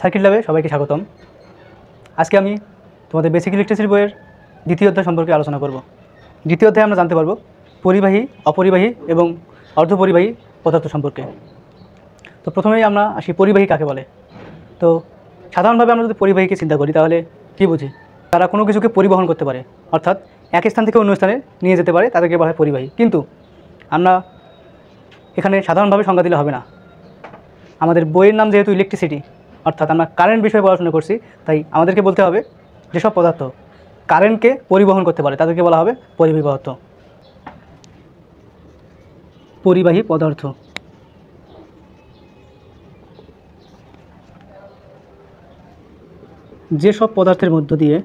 Circuit ল্যাবে সবাইকে স্বাগতম। আজকে আমি তোমাদের বেসিক ইলেকট্রিসিটি বইয়ের দ্বিতীয় অধ্যায় সম্পর্কে আলোচনা করব। দ্বিতীয় অধ্যায়ে আমরা জানতে পারবো পরিবাহী, অপরিবাহী এবং অর্ধপরিবাহী পদার্থ সম্পর্কে। তো প্রথমেই আমরা আসি পরিবাহী কাকে বলে। তো সাধারণভাবে আমরা যদি পরিবাহীকে চিন্তা করি তাহলে কী বুঝি? তারা কোনো কিছুকে পরিবহন করতে পারে, অর্থাৎ এক স্থান থেকে অন্য স্থানে নিয়ে যেতে পারে, তাদেরকে বলা হয় পরিবাহী। কিন্তু আমরা এখানে সাধারণভাবে সংজ্ঞা দিলে হবে না। আমাদের বইয়ের নাম যেহেতু ইলেকট্রিসিটি, অর্থাৎ আমরা কারেন্ট বিষয়ে পড়াশোনা করছি, তাই আমাদেরকে বলতে হবে যেসব পদার্থ কারেন্টকে পরিবহন করতে পারে তাদেরকে বলা হবে পরিবাহী পদার্থ। পরিবাহী পদার্থ যেসব পদার্থের মধ্য দিয়ে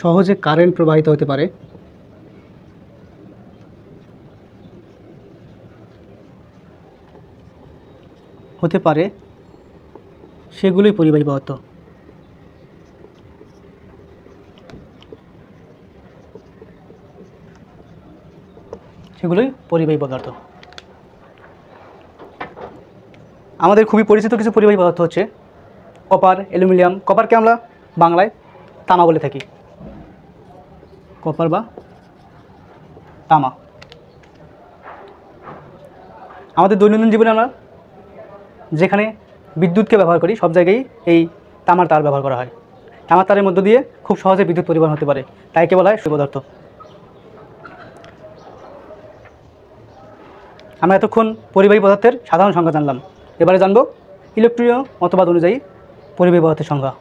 সহজে কারেন্ট প্রবাহিত হতে পারে সেগুলোই পরিবাহী পদার্থ। আমাদের খুবই পরিচিত কিছু পরিবাহী পদার্থ হচ্ছে কপার, অ্যালুমিনিয়াম। কপারকে আমরা বাংলায় তামা বলে থাকি, কপার বা তামা। আমাদের দৈনন্দিন জীবনে আমরা যেখানে বিদ্যুৎকে ব্যবহার করি সব জায়গায় এই তামার তার ব্যবহার করা হয়। তামার তারের মধ্য দিয়ে খুব সহজে বিদ্যুৎ পরিবহন হতে পারে, তাই কে বলা হয় পদার্থ। আমরা এতক্ষণ পরিবাহী পদার্থের সাধারণ সংজ্ঞা জানলাম, এবারে জানব ইলেকট্রনীয় মতবাদ অনুযায়ী পরিবাহী পদার্থের সংজ্ঞা।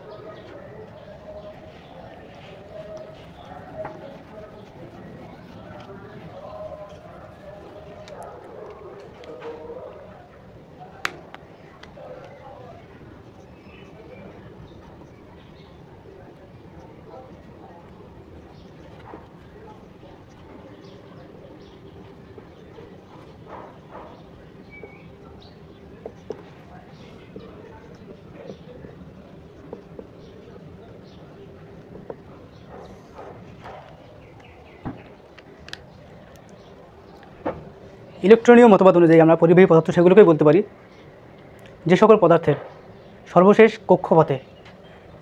ইলেকট্রনীয় মতবাদ অনুযায়ী আমরা পরিবাহী পদার্থ সেগুলোকেই বলতে পারি যে সকল পদার্থের সর্বশেষ কক্ষপথে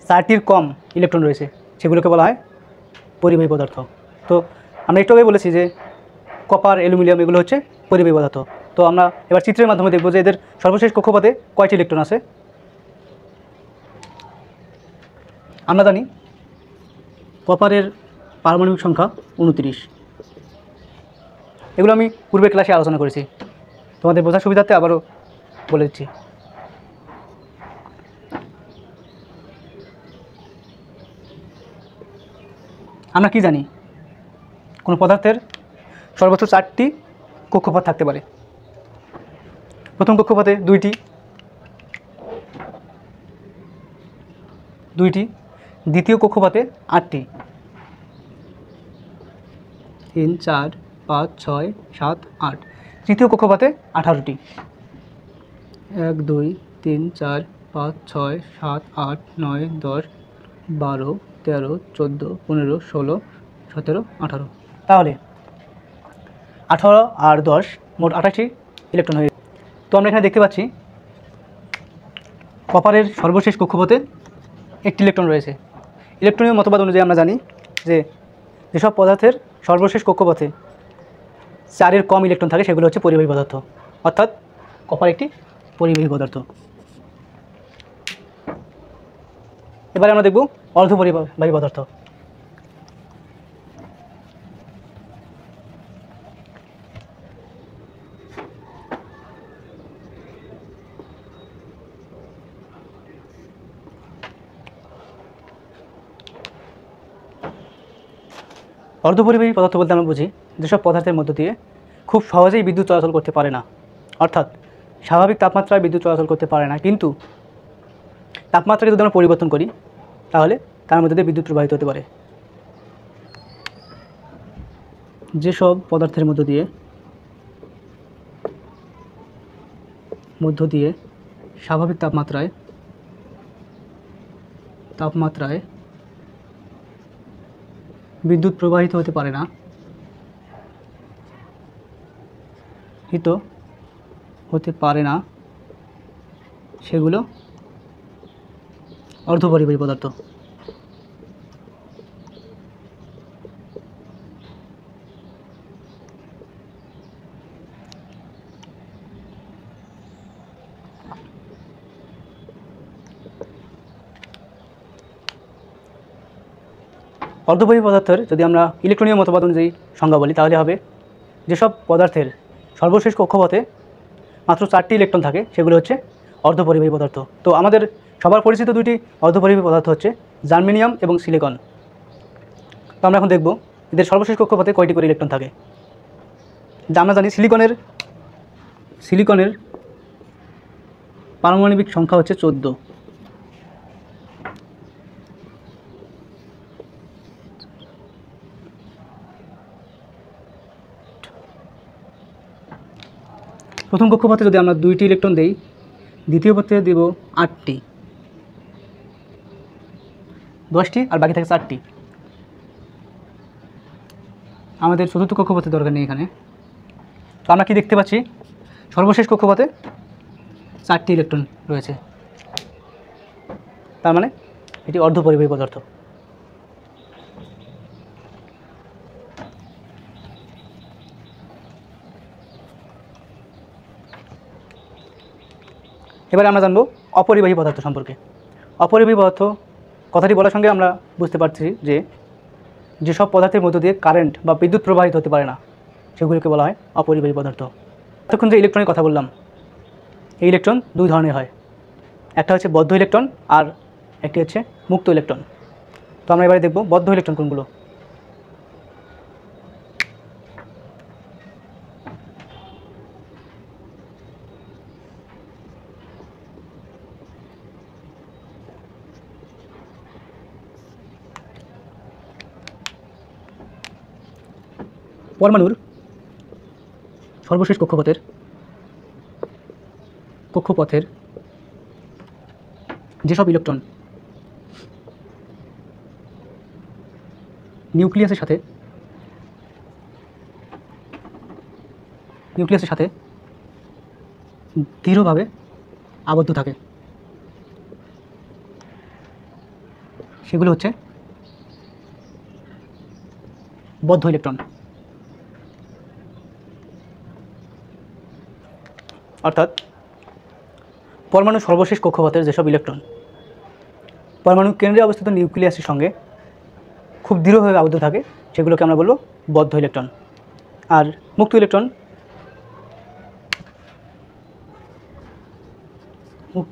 4টির কম ইলেকট্রন রয়েছে, সেগুলোকে বলা হয় পরিবাহী পদার্থ। তো আমরা একটু আগে বলেছি যে কপার, অ্যালুমিনিয়াম এগুলো হচ্ছে পরিবাহী পদার্থ। তো আমরা এবার চিত্রের মাধ্যমে দেখব যে এদের সর্বশেষ কক্ষপথে কয়টি ইলেকট্রন আছে। আমরা জানি কপারের পারমাণবিক সংখ্যা 29। এগুলো আমি পূর্বের ক্লাসে আলোচনা করেছি, তোমাদের বোঝার সুবিধার্থে আবারও বলে দিচ্ছি। আমরা কি জানি কোনো পদার্থের সর্বোচ্চ 4টি কক্ষপথ থাকতে পারে। প্রথম কক্ষপথে দুইটি, দ্বিতীয় কক্ষপথে 8টি, 3, 4, 5, 6, 7, 8। তৃতীয় কক্ষপথে 18টি, 1, 2, 3, 4, 5, 6, 7, 8, 9, 10, 12, 13, 14, 15, 16, 17, 18। তাহলে 18 আর 10 মোট 28টি ইলেকট্রন হয়ে। তো আমরা এখানে দেখতে পাচ্ছি কপারের সর্বশেষ কক্ষপথে 1টি ইলেকট্রন রয়েছে। ইলেকট্রনীয় মতবাদ অনুযায়ী আমরা জানি যে যেসব পদার্থের সর্বশেষ কক্ষপথে 4-এর কম ইলেকট্রন থাকে সেগুলো হচ্ছে পরিবাহী পদার্থ, অর্থাৎ কপার একটি পরিবাহী পদার্থ। এবারে আমরা দেখব অর্ধপরিবাহী পদার্থ। অর্ধপরিবাহী পদার্থ বলতে আমরা বুঝি যেসব পদার্থের মধ্য দিয়ে খুব সহজেই বিদ্যুৎ চলাচল করতে পারে না, অর্থাৎ স্বাভাবিক তাপমাত্রায় বিদ্যুৎ চলাচল করতে পারে না, কিন্তু তাপমাত্রাকে যদি আমরা পরিবর্তন করি তাহলে তার মধ্যে দিয়ে বিদ্যুৎ প্রবাহিত হতে পারে। যেসব পদার্থের মধ্য দিয়ে স্বাভাবিক তাপমাত্রায় বিদ্যুৎ প্রবাহিত হতে পারে না প্রবাহিত হতে পারে না সেগুলো অর্ধপরিবাহী পদার্থ। অর্ধপরিবাহী পদার্থের যদি আমরা ইলেকট্রনীয় মতবাদ অনুযায়ী সংজ্ঞা বলি তাহলে হবে যেসব পদার্থের সর্বশেষ কক্ষপথে মাত্র 4টি ইলেকট্রন থাকে সেগুলো হচ্ছে অর্ধপরিবাহী পদার্থ। তো আমাদের সবার পরিচিত দুটি অর্ধপরিবাহী পদার্থ হচ্ছে জার্মেনিয়াম এবং সিলিকন। তো আমরা এখন দেখব এদের সর্বশেষ কক্ষপথে কয়টি করে ইলেকট্রন থাকে। যা আমরা জানি সিলিকনের পারমাণবিক সংখ্যা হচ্ছে 14। প্রথম কক্ষপথে যদি আমরা 2টি ইলেকট্রন দেই, দ্বিতীয় পথে দেব 8টি, 10টি আর বাকি থাকে 4টি। আমাদের চতুর্থ কক্ষপথে দরকার নেই এখানে। তো আমরা কি দেখতে পাচ্ছি, সর্বশেষ কক্ষপথে 4টি ইলেকট্রন রয়েছে, তার মানে এটি অর্ধপরিবাহী পদার্থ। এবারে আমরা জানব অপরিবাহী পদার্থ সম্পর্কে। অপরিবাহী পদার্থ কথাটি বলার সঙ্গে আমরা বুঝতে পারছি যে যেসব পদার্থের মধ্য দিয়ে কারেন্ট বা বিদ্যুৎ প্রবাহিত হতে পারে না সেগুলোকে বলা হয় অপরিবাহী পদার্থ। এতক্ষণ যে ইলেকট্রনের কথা বললাম, এই ইলেকট্রন 2 ধরনের হয়, একটা হচ্ছে বদ্ধ ইলেকট্রন আর একটি হচ্ছে মুক্ত ইলেকট্রন। তো আমরা এবারে দেখব বদ্ধ ইলেকট্রন কোনগুলো। পরমাণুর সর্বশেষ কক্ষপথের যেসব ইলেকট্রন নিউক্লিয়াসের সাথে দৃঢ়ভাবে আবদ্ধ থাকে সেগুলো হচ্ছে বদ্ধ ইলেকট্রন। অর্থাৎ পরমাণুর সর্বশেষ কক্ষপথের যেসব ইলেকট্রন পরমাণুর কেন্দ্রে অবস্থিত নিউক্লিয়াসের সঙ্গে খুব দৃঢ়ভাবে আবদ্ধ থাকে সেগুলোকে আমরা বলবো বদ্ধ ইলেকট্রন। আর মুক্ত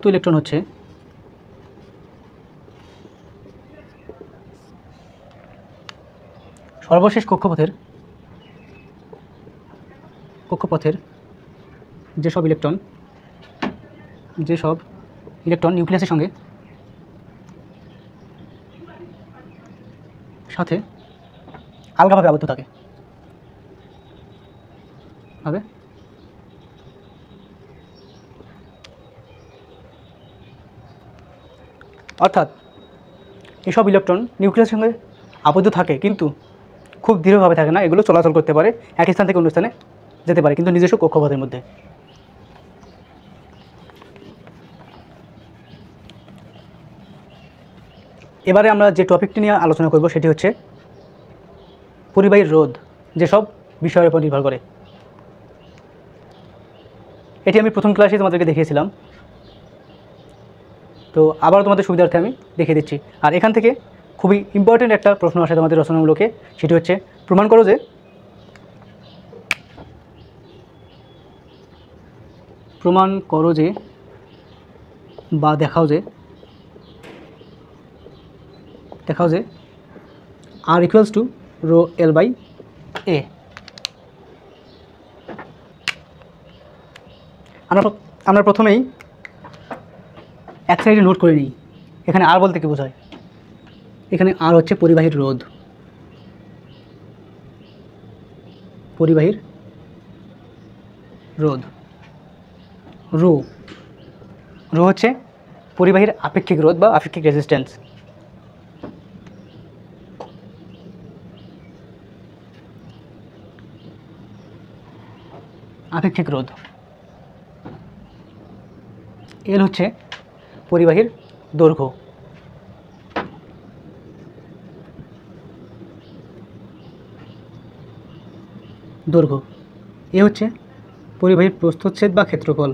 ইলেকট্রন হচ্ছে সর্বশেষ কক্ষপথের যেসব ইলেকট্রন নিউক্লিয়াসের সঙ্গে সাথে আলগাভাবে আবদ্ধ থাকে অর্থাৎ এসব ইলেকট্রন নিউক্লিয়াসের সঙ্গে আবদ্ধ থাকে কিন্তু খুব দৃঢ়ভাবে থাকে না, এগুলো চলাচল করতে পারে, এক স্থান থেকে অন্য স্থানে যেতে পারে কিন্তু নিজস্ব কক্ষপথের মধ্যে। এবারে আমরা যে টপিকটি নিয়ে আলোচনা করব সেটি হচ্ছে পরিবাহীর রোধ, যেসব বিষয়ের উপর নির্ভর করে। এটি আমি প্রথম ক্লাসে তোমাদেরকে দেখিয়েছিলাম, তো আবারও তোমাদের সুবিধার্থে আমি দেখিয়ে দিচ্ছি। আর এখান থেকে খুবই ইম্পর্টেন্ট একটা প্রশ্ন আসে তোমাদের রচনামূলকে, সেটি হচ্ছে প্রমাণ করো যে বা দেখাও যে R equals to rho L by A। আমরা প্রথমেই এক সাইডে নোট করে নিই এখানে R বলতে কি বোঝায়। এখানে R হচ্ছে পরিবাহীর রোধ, রো হচ্ছে পরিবাহীর আপেক্ষিক রোধ বা আপেক্ষিক রেজিস্ট্যান্স। আপেক্ষিক রোধ। এল হচ্ছে পরিবাহীর দৈর্ঘ্য। এ হচ্ছে পরিবাহীর প্রস্থচ্ছেদ বা ক্ষেত্রফল।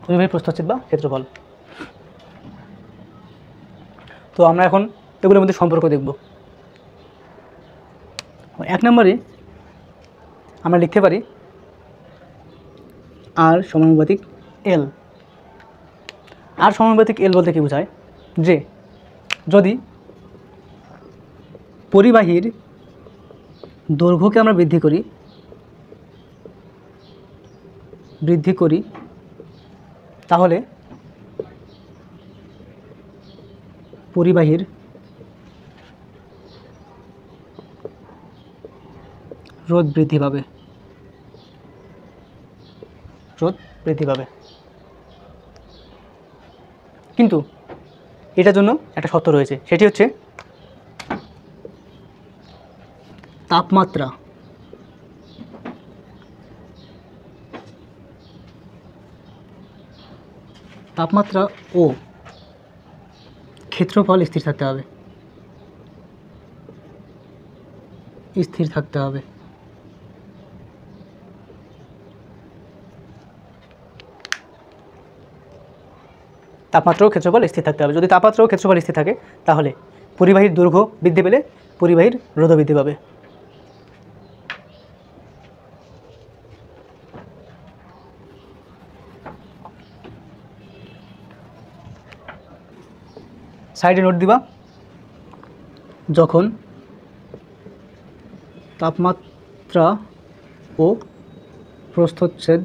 পরিবাহীর প্রস্থচ্ছেদ বা ক্ষেত্রফল। তো আমরা এখন এগুলোর মধ্যে সম্পর্ক দেখব। 1 নম্বরে আমরা লিখতে পারি আর সমানুপাতিক এল। আর সমানুপাতিক এল বলতে কি বোঝায়, যে যদি পরিবাহীর দৈর্ঘ্যকে আমরা বৃদ্ধি করি তাহলে পরিবাহীর রোধ বৃদ্ধি পাবে। কিন্তু এটার জন্য একটা শর্ত রয়েছে, সেটি হচ্ছে তাপমাত্রা ও ক্ষেত্রফল স্থির থাকতে হবে। তাপমাত্রা ও ক্ষেত্রফল স্থির থাকতে হবে। যদি তাপমাত্রা ও ক্ষেত্রফল স্থির থাকে তাহলে পরিবাহীর দৈর্ঘ্য বৃদ্ধি পেলে পরিবাহীর রোধ বৃদ্ধি পাবে। সাইডে নোট দিবা, যখন তাপমাত্রা ও প্রস্থচ্ছেদ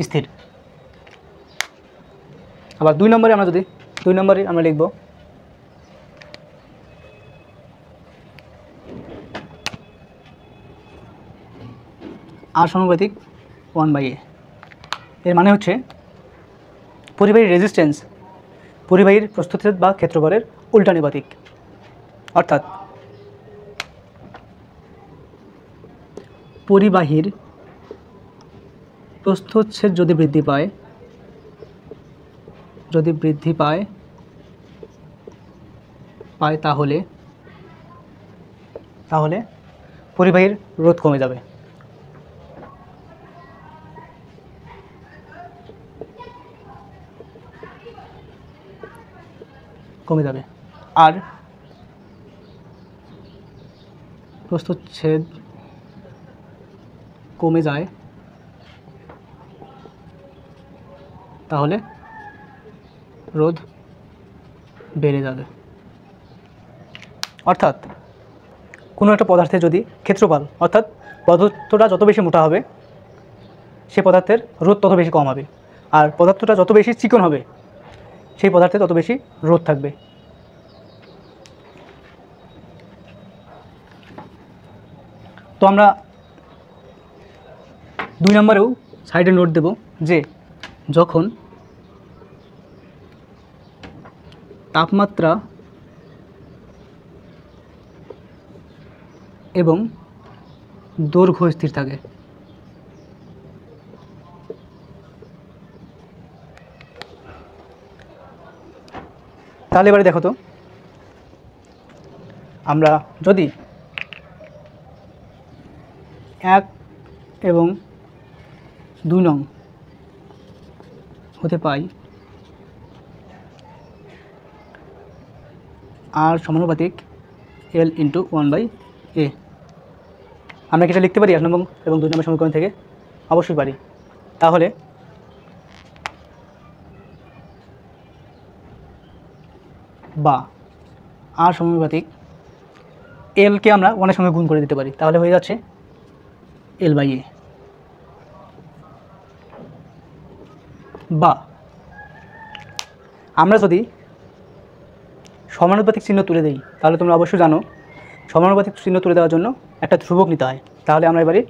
স্থির। আবার 2 নম্বরে আমরা লিখব আর সমানুপাতিক 1/a। এর মানে হচ্ছে পরিবাহীর রেজিস্ট্যান্স পরিবাহীর প্রস্থচ্ছেদ বা ক্ষেত্রফলের উল্টানুপাতিক। অর্থাৎ পরিবাহীর প্রস্থচ্ছেদ যদি বৃদ্ধি পায় তাহলে পরিবাহীর রোধ কমে যাবে। আর প্রস্থচ্ছেদ কমে যায় তাহলে রোধ বেড়ে যাবে। অর্থাৎ কোনো একটা পদার্থের যদি ক্ষেত্রফল অর্থাৎ পদার্থটা যত বেশি মোটা হবে সেই পদার্থের রোধ তত বেশি কম হবে, আর পদার্থটা যত বেশি চিকন হবে সেই পদার্থে তত বেশি রোধ থাকবে। তো আমরা 2 নম্বরেও সাইডে নোট দেব যে যখন তাপমাত্রা এবং দৈর্ঘ্য স্থির থাকে তাহলে এবারে দেখো তো, আমরা যদি 1 এবং 2 নং হতে পাই আর সমানুপাতিক L × 1/a, আমরা কি এটা লিখতে পারি 1 নম্বর এবং 2 নম্বর সমীকরণ থেকে? অবশ্যই পারি। তাহলে বা আর সমানুপাতিক এলকে আমরা 1 এর সঙ্গে গুণ করে দিতে পারি, তাহলে হয়ে যাচ্ছে L/a। বা আমরা যদি সমানুপাতিক চিহ্ন তুলে দিই, তাহলে তোমরা অবশ্যই জানো সমানুপাতিক চিহ্ন তুলে দেওয়ার জন্য একটা ধ্রুবক নিতে হয়। তাহলে আমরা এবারে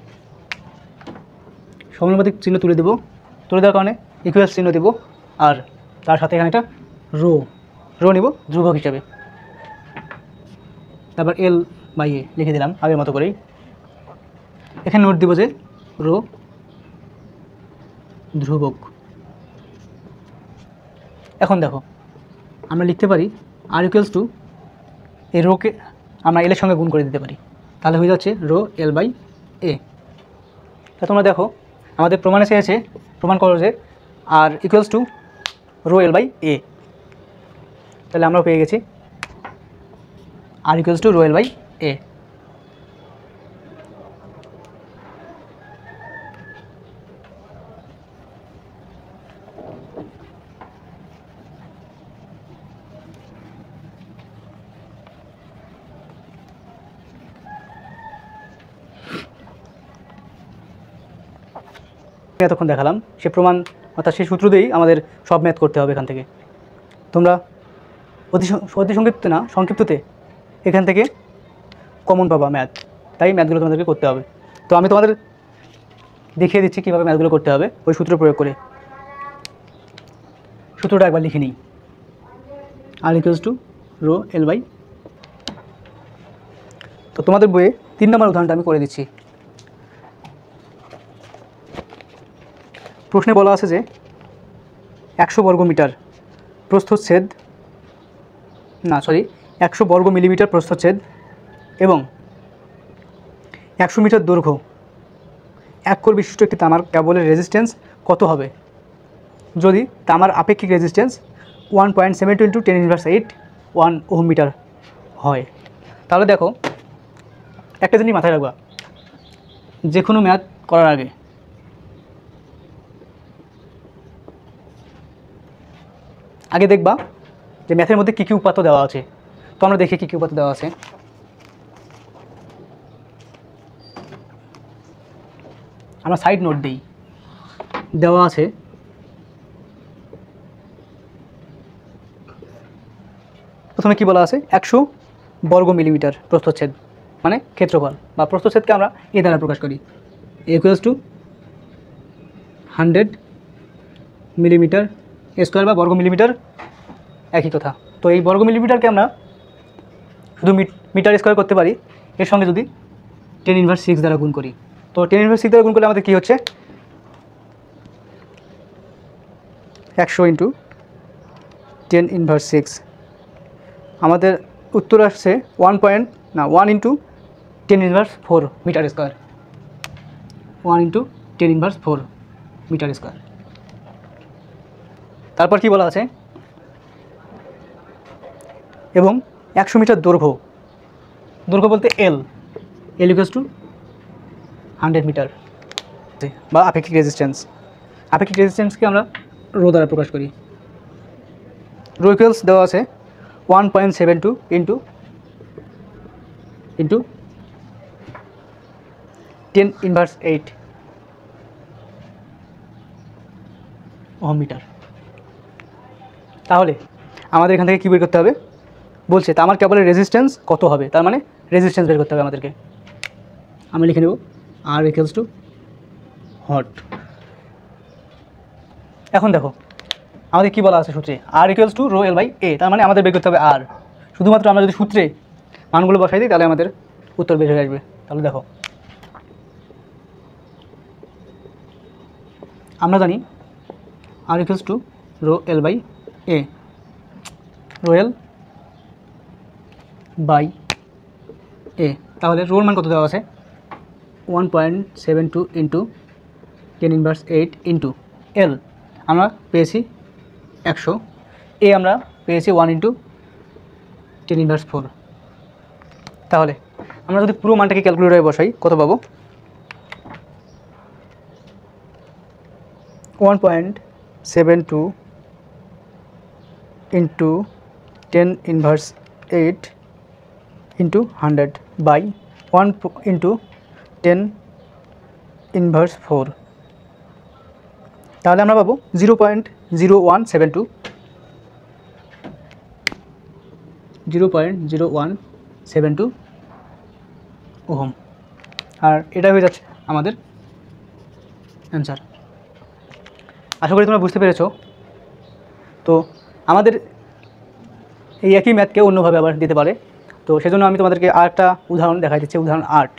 সমানুপাতিক চিহ্ন তুলে দেওয়ার কারণে ইকুয়াল চিহ্ন দেব, আর তার সাথে এখানে একটা রো রো নিব ধ্রুবক হিসাবে। তারপর এল বাই এ লিখে দিলাম আগের মতো করেই। এখানে নোট দিব যে রো ধ্রুবক। এখন দেখো আমরা লিখতে পারি আর ইকুয়ালস টু এই রোকে আমরা এলের সঙ্গে গুণ করে দিতে পারি, তাহলে হয়ে যাচ্ছে রো এল বাই এ। তা তোমরা দেখো আমাদের প্রমাণে চেয়েছে প্রমাণ করো যে R equals to rho L by A, তাহলে আমরাও পেয়ে গেছি R equals to rho L by A. এতক্ষণ দেখালাম সে প্রমাণ অর্থাৎ সেই সূত্র দিয়েই আমাদের সব ম্যাথ করতে হবে এখান থেকে। তোমরা অতি সংক্ষিপ্ততে এখান থেকে কমন পাবা ম্যাথ, তাই ম্যাথগুলো তোমাদেরকে করতে হবে। তো আমি তোমাদের দেখিয়ে দিচ্ছি কীভাবে ম্যাথগুলো করতে হবে ওই সূত্র প্রয়োগ করে। সূত্রটা একবার লিখে নিই, R equals to rho L by. তো তোমাদের বইয়ে 3 নম্বর উদাহরণটা আমি করে দিচ্ছি। প্রশ্নে বলা আছে যে 100 বর্গমিটার প্রস্থচ্ছেদ 100 বর্গ মিলিমিটার প্রস্থচ্ছেদ এবং 100 মিটার দৈর্ঘ্য 1 কোর বিশিষ্ট একটি তামার কেবলের রেজিস্ট্যান্স কত হবে যদি তামার আপেক্ষিক রেজিস্ট্যান্স 1.72 × 10⁸ 1 ওহম মিটার হয়। তাহলে দেখো একটা জিনিস মাথায় রাখবা, যে কোনো ম্যাথ করার আগে দেখবা যে ম্যাথের মধ্যে কী কী উপাত্ত দেওয়া আছে। তো আমরা দেখি কী কী উপাত্ত দেওয়া আছে। আমরা সাইড নোট দিই। দেওয়া আছে প্রথমে কি বলা আছে 100 বর্গ মিলিমিটার প্রস্থচ্ছেদ মানে ক্ষেত্রফল বা প্রস্থচ্ছেদকে আমরা এ দ্বারা প্রকাশ করি, ইকুয়ালস টু 100 মিলিমিটার স্কোয়ার বা বর্গ মিলিমিটার একই কথা। তো এই বর্গ মিলিমিটারকে আমরা শুধু মিটার স্কোয়ার করতে পারি এর সঙ্গে যদি 10⁻6 দ্বারা গুণ করি। তো 10⁻6 দ্বারা গুণ করলে আমাদের কী হচ্ছে 100 × 10⁻6, আমাদের উত্তর আসছে 1 × 10⁻4 মিটার স্কোয়ার, 1 × 10⁻4 মিটার স্কোয়ার। তারপর কি বলা আছে এবং 100 মিটার দৈর্ঘ্য বলতে এল ইকুয়ালস টু 100 মিটার বা আপেক্ষিক রেজিস্ট্যান্সকে আমরা রো দ্বারা প্রকাশ করি। রো ইকুয়ালস দেওয়া আছে 1.72 × 10⁸ ওহম মিটার। তাহলে আমাদের এখান থেকে কী বের করতে হবে বলছে, তামার কেবলের রেজিস্ট্যান্স কত হবে, তার মানে রেজিস্ট্যান্স বের করতে হবে আমাদেরকে। আমি লিখে নেব আর ইকুয়ালস টু হট। এখন দেখো আমাদের কি বলা আছে সূত্রে R equals to rho L by A, তার মানে আমাদের বের করতে হবে আর। শুধুমাত্র আমরা যদি সূত্রে মানগুলো বসাই দিই তাহলে আমাদের উত্তর বের হয়ে আসবে। তাহলে দেখো আমরা জানি R equals to rho L by A, rho L by A. তাহলে রোর মান কত দেওয়া আছে 1.72 × 10⁸ ইন্টু এল আমরা পেয়েছি 100, এ আমরা পেয়েছি 1 × 10⁻4। তাহলে আমরা যদি পুরো মানটাকে ক্যালকুলেটরে বসাই কত পাবো 1.72 × 10⁸ ইন্টু 100 বাই 1 × 10⁻4, তাহলে আমরা পাবো 0.0172 ওহম। আর এটা হয়ে যাচ্ছে আমাদের অ্যান্সার। আশা করি তোমরা বুঝতে পেরেছো। তো আমাদের এই একই ম্যাথকে অন্যভাবে আবার দিতে পারে। তো সেজন্য আমি তোমাদেরকে আরেকটা উদাহরণ দেখাই দিচ্ছি, উদাহরণ 8।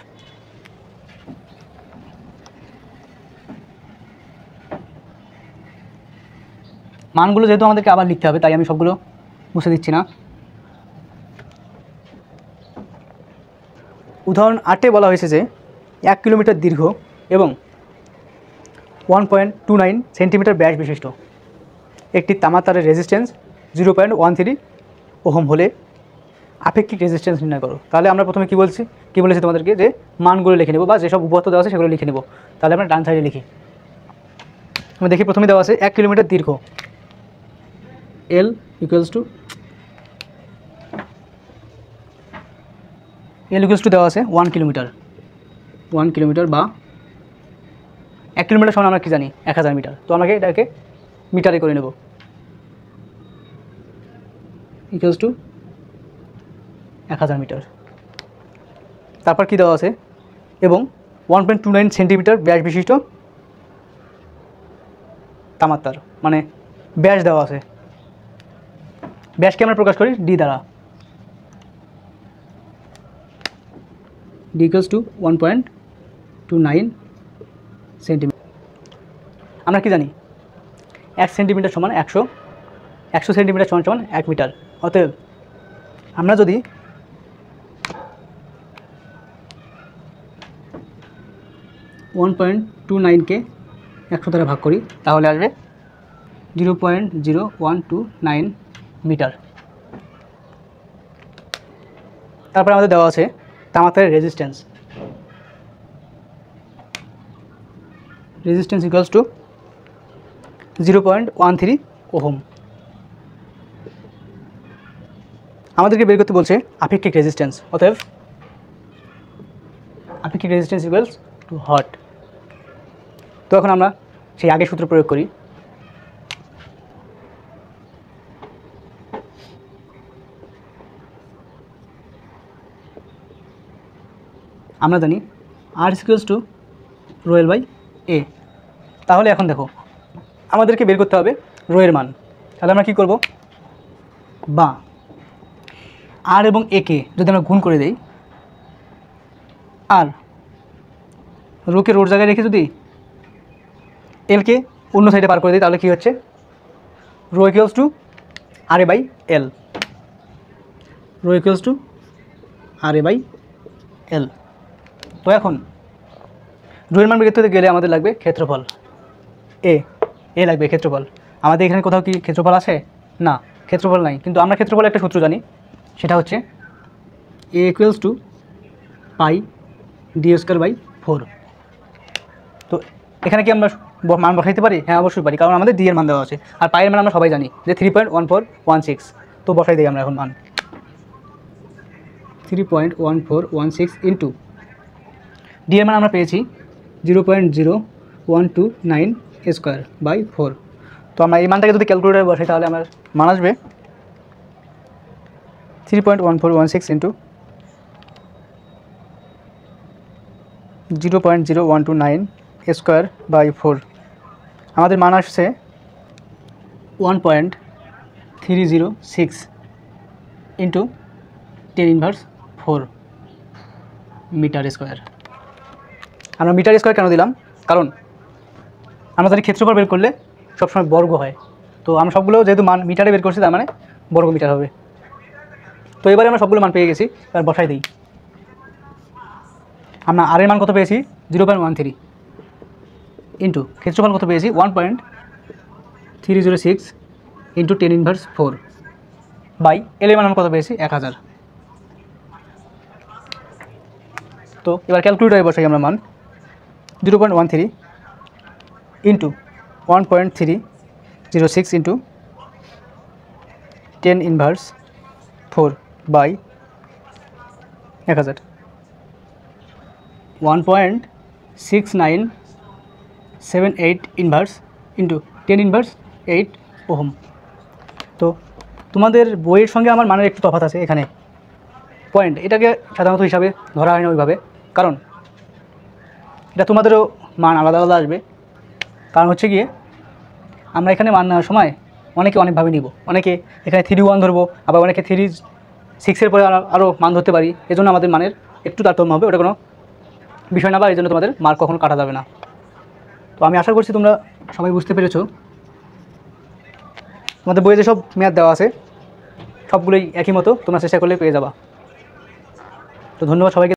মানগুলো যেহেতু আমাদেরকে আবার লিখতে হবে, তাই আমি সবগুলো মুছে দিচ্ছি না। উদাহরণ 8-এ বলা হয়েছে যে 1 কিলোমিটার দীর্ঘ এবং 1.29 সেন্টিমিটার ব্যাস বিশিষ্ট একটি তামার তারের রেজিস্ট্যান্স 0.13 ওহম হলে আপেক্ষিক রেজিস্ট্যান্স নির্ণয় করো। তাহলে আমরা প্রথমে কী বলেছি তোমাদেরকে, যে মানগুলো লিখে নেব বা যেসব উপপাদ্য দেওয়া আছে সেগুলো লিখে নেব। তাহলে আমরা ডান সাইডে লিখি। আমরা দেখি প্রথমে দেওয়া আছে 1 কিলোমিটার দীর্ঘ, L ইকুয়ালস টু দেওয়া আছে 1 কিলোমিটার বা 1 কিলোমিটার সমান আমরা কী জানি 1000 মিটার। তো আমাকে এটাকে মিটারে করে নেব, ইকুয়ালস টু 1000 মিটার। তারপর কী দেওয়া আছে, এবং 1.29 সেন্টিমিটার ব্যাস বিশিষ্ট তামার তার, মানে ব্যাস দেওয়া আছে। ব্যাসকে আমরা প্রকাশ করি ডি দ্বারা, ডি ইকুয়ালস টু 1.29 সেন্টিমিটার। আমরা কি জানি 1 সেন্টিমিটার সমান 100 সেন্টিমিটার সমান 1 মিটার। অতএব আমরা যদি 1.29কে 100 দ্বারা ভাগ করি তাহলে আসবে 0.0129 মিটার। তারপরে আমাদের দেওয়া আছে তামার তারের রেজিস্ট্যান্স ইকুয়ালস টু 0.13 ওহম। আমাদেরকে বের করতে বলছে আপেক্ষিক রেজিস্ট্যান্স। অতএব আপেক্ষিক রেজিস্ট্যান্স ইকুয়ালস টু হট। তো এখন আমরা সেই আগের সূত্র প্রয়োগ করি। আমরা জানি R equals to rho L by A. তাহলে এখন দেখো আমাদেরকে বের করতে হবে রো এর মান। তাহলে আমরা কী করব, বা আর এবং একে যদি আমরা গুণ করে দেই, আর রোকে রোর জায়গায় রেখে যদি এলকে অন্য সাইডে পার করে দিই, তাহলে কী হচ্ছে, rho equals to R A by L, rho equals to R A by L. তো এখন রো এর মান বের করতে গেলে আমাদের লাগবে ক্ষেত্রফল, এ লাগবে ক্ষেত্রফল। আমাদের এখানে কোথাও কি ক্ষেত্রফল আছে? না, ক্ষেত্রফল নাই। কিন্তু আমরা ক্ষেত্রফল একটা সূত্র জানি, সেটা হচ্ছে A equals to pi D square by 4। তো এখানে কি আমরা মান বসাইতে পারি? হ্যাঁ, অবশ্যই পারি, কারণ আমাদের ডি এর মান দেওয়া আছে। আর পাইয়ের মান আমরা সবাই জানি যে 3.1416। তো বসাই দিই আমরা এখন মান 3.1416 ইন্টু ডি এর মান আমরা পেয়েছি 0.0129 স্কোয়ার বাই 4। তো আমরা এই মানটাকে যদি ক্যালকুলেটারে বসাই তাহলে আমার মান আসবে 3.1416 ইন্টু 0.0129 স্কোয়ার বাই 4। আমাদের মান আসছে 1.306 ইন্টু 10⁻⁴ মিটার স্কোয়ার। আমরা মিটার স্কোয়ার কেন দিলাম? কারণ আমরা জানি ক্ষেত্রফল বের করলে সবসময় বর্গ হয়। তো আমরা সবগুলো যেহেতু মান মিটারে বের করছি, তার মানে বর্গ মিটার হবে। তো এবারে আমরা সবগুলো মান পেয়ে গেছি, এবার বসাই দিই। আমরা আর এর মান কত পেয়েছি? 0.13 ইন্টু ক্ষেত্রফল কত পেয়েছি? 1.306 ইন্টু 10⁻⁴ বাই এল এর মান আমরা কত পেয়েছি? 1000। তো এবার ক্যালকুলেটারে বসাই আমরা মান 0.13 into 1.306 into 10⁻⁴ by 1000, 1.6978 inverse into 10⁻⁸ ohm. তো তোমাদের বইয়ের সঙ্গে আমার মানের একটু তফাৎ আছে এখানে। পয়েন্ট এটাকে সাধারণত হিসাবে ধরা হয় না ওইভাবে, কারণ এটা তোমাদেরও মান আলাদা আলাদা আসবে। কারণ হচ্ছে গিয়ে আমরা এখানে মান নেওয়ার সময় অনেকে অনেকভাবে নিব, অনেকে এখানে 3-1 ধরবো, আবার অনেকে 3-6 পরে আরও মান ধরতে পারি। এজন্য আমাদের মানের একটু তারতম্য হবে, ওটা কোনো বিষয় না, বা এই জন্য তোমাদের মার্ক কখনো কাটা যাবে না। তো আমি আশা করছি তোমরা সবাই বুঝতে পেরেছো। তোমাদের বইয়ে যেসব ম্যাথ দেওয়া আছে সবগুলোই একই মতো, তোমরা চেষ্টা করলে পেয়ে যাবা। তো ধন্যবাদ সবাইকে।